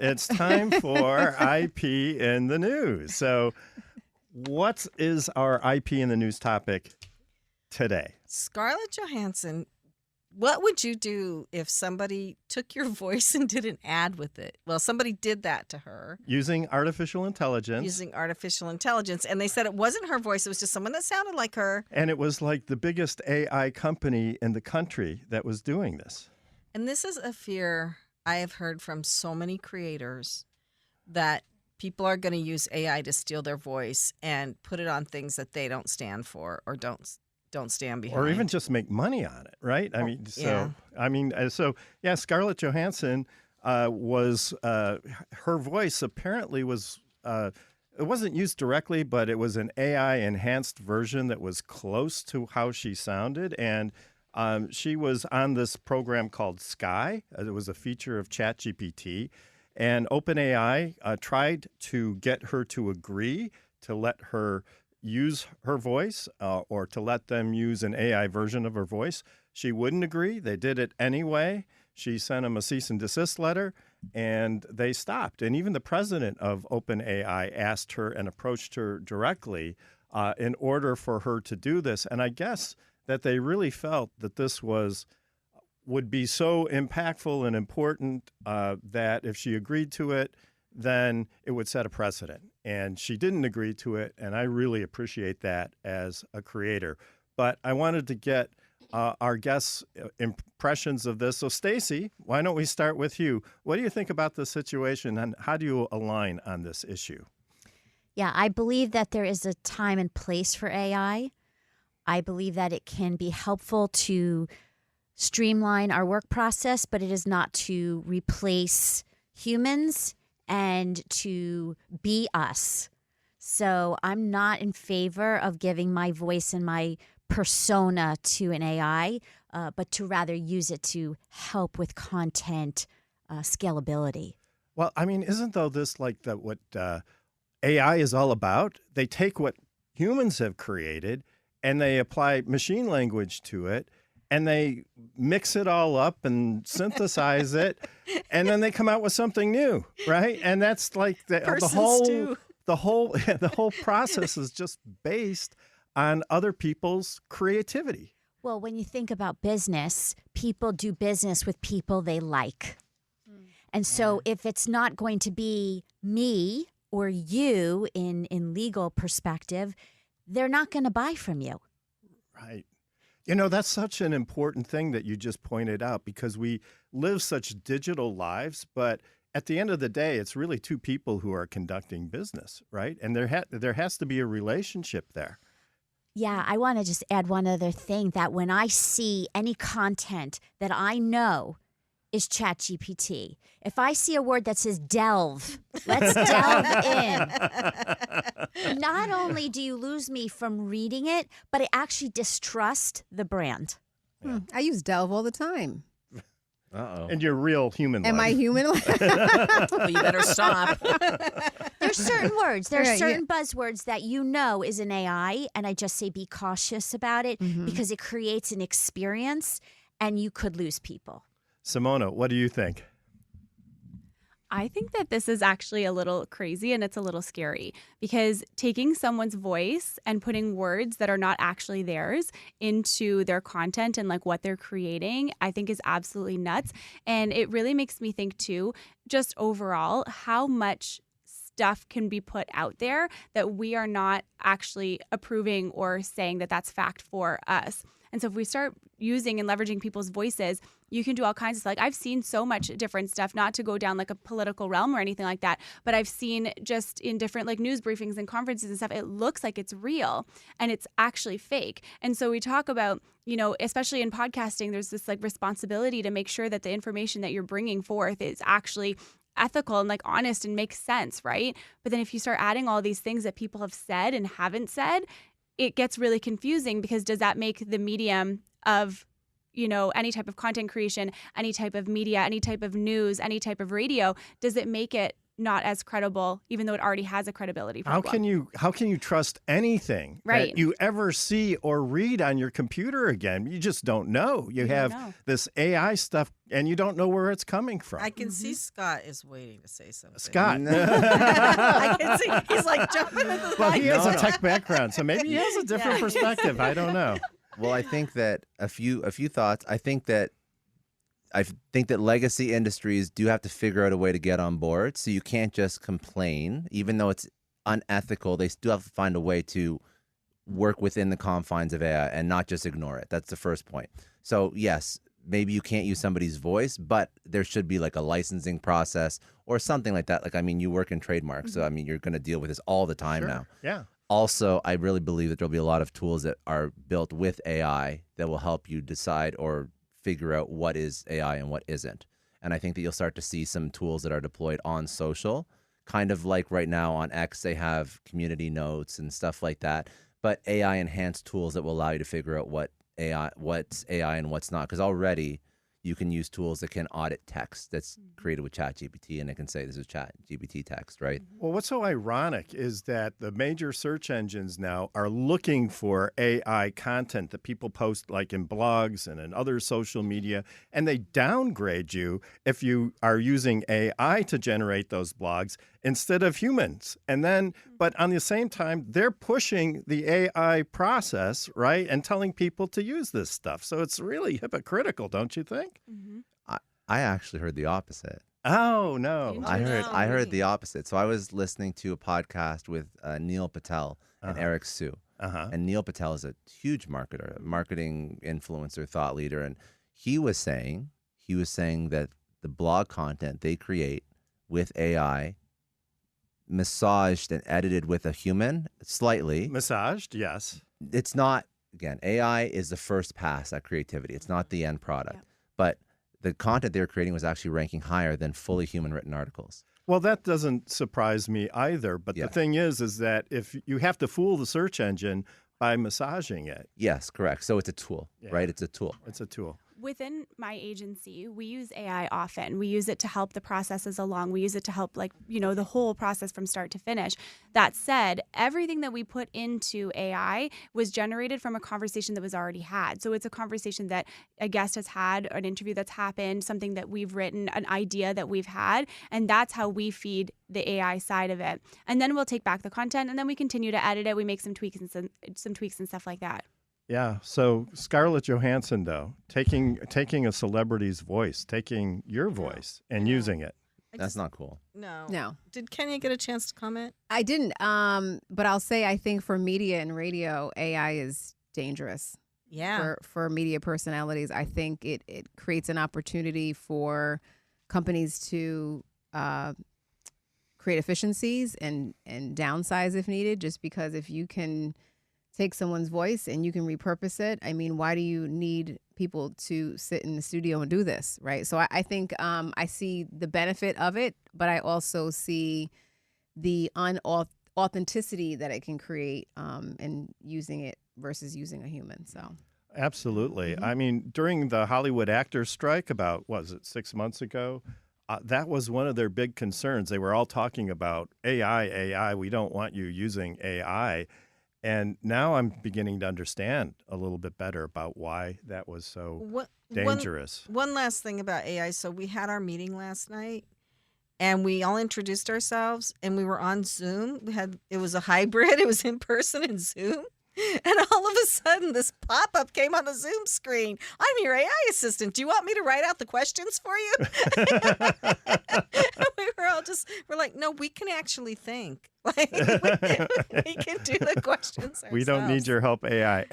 It's time for IP in the news. So what is our IP in the news topic today? Scarlett Johansson, what would you do if somebody took your voice and did an ad with it? Well, somebody did that to her. Using artificial intelligence. And they said it wasn't her voice. It was just someone that sounded like her. And it was like the biggest AI company in the country that was doing this. And this is a fear I have heard from so many creators, that people are going to use AI to steal their voice and put it on things that they don't stand for or don't stand behind. Or even just make money on it, right? Scarlett Johansson was, her voice apparently was, it wasn't used directly, but it was an AI-enhanced version that was close to how she sounded. And she was on this program called Sky. It was a feature of ChatGPT. And OpenAI tried to get her to agree to let her use her voice or to let them use an AI version of her voice. She wouldn't agree. They did it anyway. She sent them a cease and desist letter, and they stopped. And even the president of OpenAI asked her and approached her directly in order for her to do this. And I guess that they really felt that this would be so impactful and important that if she agreed to it, then it would set a precedent. And she didn't agree to it, and I really appreciate that as a creator. But I wanted to get our guests' impressions of this. So, Stacy, why don't we start with you? What do you think about the situation, and how do you align on this issue? Yeah, I believe that there is a time and place for AI. I believe that it can be helpful to streamline our work process, but it is not to replace humans and to be us. So I'm not in favor of giving my voice and my persona to an AI, but to rather use it to help with content scalability. Well, I mean, isn't though this like what AI is all about? They take what humans have created and they apply machine language to it, and they mix it all up and synthesize it, and then they come out with something new, right? And that's like the whole process is just based on other people's creativity. Well, when you think about business, people do business with people they like. And so if it's not going to be me or you in legal perspective, they're not going to buy from you. Right. You know, that's such an important thing that you just pointed out, because we live such digital lives, but at the end of the day, it's really two people who are conducting business, right? And there has to be a relationship there. Yeah, I want to just add one other thing, that when I see any content that I know is ChatGPT, if I see a word that says delve, let's delve in. Not only do you lose me from reading it, but I actually distrust the brand. I use delve all the time. Uh-oh. And you're real human. Am I human? Well, you better stop. There's certain words. There are certain buzzwords that you know is an AI, and I just say be cautious about it because it creates an experience, and you could lose people. Simona, what do you think? I think that this is actually a little crazy and it's a little scary, because taking someone's voice and putting words that are not actually theirs into their content and like what they're creating, I think is absolutely nuts. And it really makes me think too, just overall, how much stuff can be put out there that we are not actually approving or saying that that's fact for us. And so if we start using and leveraging people's voices, you can do all kinds of stuff. Like, I've seen so much different stuff, not to go down like a political realm or anything like that, but I've seen just in different like news briefings and conferences and stuff, it looks like it's real and it's actually fake. And so we talk about, you know, especially in podcasting, there's this like responsibility to make sure that the information that you're bringing forth is actually ethical and like honest and makes sense, right? But then if you start adding all these things that people have said and haven't said, it gets really confusing, because does that make the medium of, you know, any type of content creation, any type of media, any type of news, any type of radio, does it make it not as credible, even though it already has a credibility problem. How can you trust anything Right. that you ever see or read on your computer again? You just don't know. You don't have know. this AI stuff, and you don't know where it's coming from. I can see Scott is waiting to say something. Scott. I can see he's like jumping into the Well, he has a No. tech background, so maybe he has a different Yeah. perspective. I don't know. Well, I think that a few thoughts. I think that legacy industries do have to figure out a way to get on board. So you can't just complain, even though it's unethical. They still have to find a way to work within the confines of AI and not just ignore it. That's the first point. So yes, maybe you can't use somebody's voice, but there should be like a licensing process or something like that. Like, I mean, you work in trademarks, so I mean, you're going to deal with this all the time now. Yeah. Also, I really believe that there'll be a lot of tools that are built with AI that will help you decide or figure out what is AI and what isn't. And I think that you'll start to see some tools that are deployed on social, kind of like right now on X, they have community notes and stuff like that, but AI enhanced tools that will allow you to figure out what's AI and what's not. Because already you can use tools that can audit text that's created with ChatGPT, and it can say this is ChatGPT text, right? Well, what's so ironic is that the major search engines now are looking for AI content that people post like in blogs and in other social media, and they downgrade you if you are using AI to generate those blogs instead of humans. And then, but on the same time, they're pushing the AI process, right, and telling people to use this stuff. So it's really hypocritical, don't you think? I actually heard the opposite. Oh, no. I heard really? the opposite. So I was listening to a podcast with Neil Patel and Eric Sue. And Neil Patel is a huge marketer, a marketing influencer, thought leader. And he was saying that the blog content they create with AI, massaged and edited with a human slightly. Massaged, yes. It's not, again, AI is the first pass at creativity. It's not the end product. Yeah. But the content they were creating was actually ranking higher than fully human written articles. Well, that doesn't surprise me either. But Yeah. the thing is that if you have to fool the search engine by massaging it, Yes, correct. So it's a tool, right? It's a tool. it's a tool. Within my agency, we use AI often. We use it to help the processes along. We use it to help, like, the whole process from start to finish. That said, everything that we put into AI was generated from a conversation that was already had. So it's a conversation that a guest has had, an interview that's happened, something that we've written, an idea that we've had, and that's how we feed the AI side of it. And then we'll take back the content, and then we continue to edit it. We make some tweaks and stuff like that. Yeah. So Scarlett Johansson, though, taking a celebrity's voice, taking your voice and using it. That's not cool. No. No, Did Kenya get a chance to comment? I didn't. But I'll say I think for media and radio, AI is dangerous. Yeah. For media personalities, I think it creates an opportunity for companies to create efficiencies and downsize if needed. Just because if you can take someone's voice and you can repurpose it, I mean, why do you need people to sit in the studio and do this, right? So I think I see the benefit of it, but I also see the authenticity that it can create and using it versus using a human. So Absolutely. I mean, during the Hollywood actors strike about, what was it, 6 months ago, that was one of their big concerns. They were all talking about AI, we don't want you using AI. And now I'm beginning to understand a little bit better about why that was so dangerous. One last thing about AI. So we had our meeting last night, and we all introduced ourselves, and we were on Zoom. It was a hybrid. It was in person and Zoom. And all of a sudden, this pop-up came on the Zoom screen. I'm your AI assistant. Do you want me to write out the questions for you? We're like, no, we can actually think. Like, we can do the questions ourselves. We don't need your help, AI.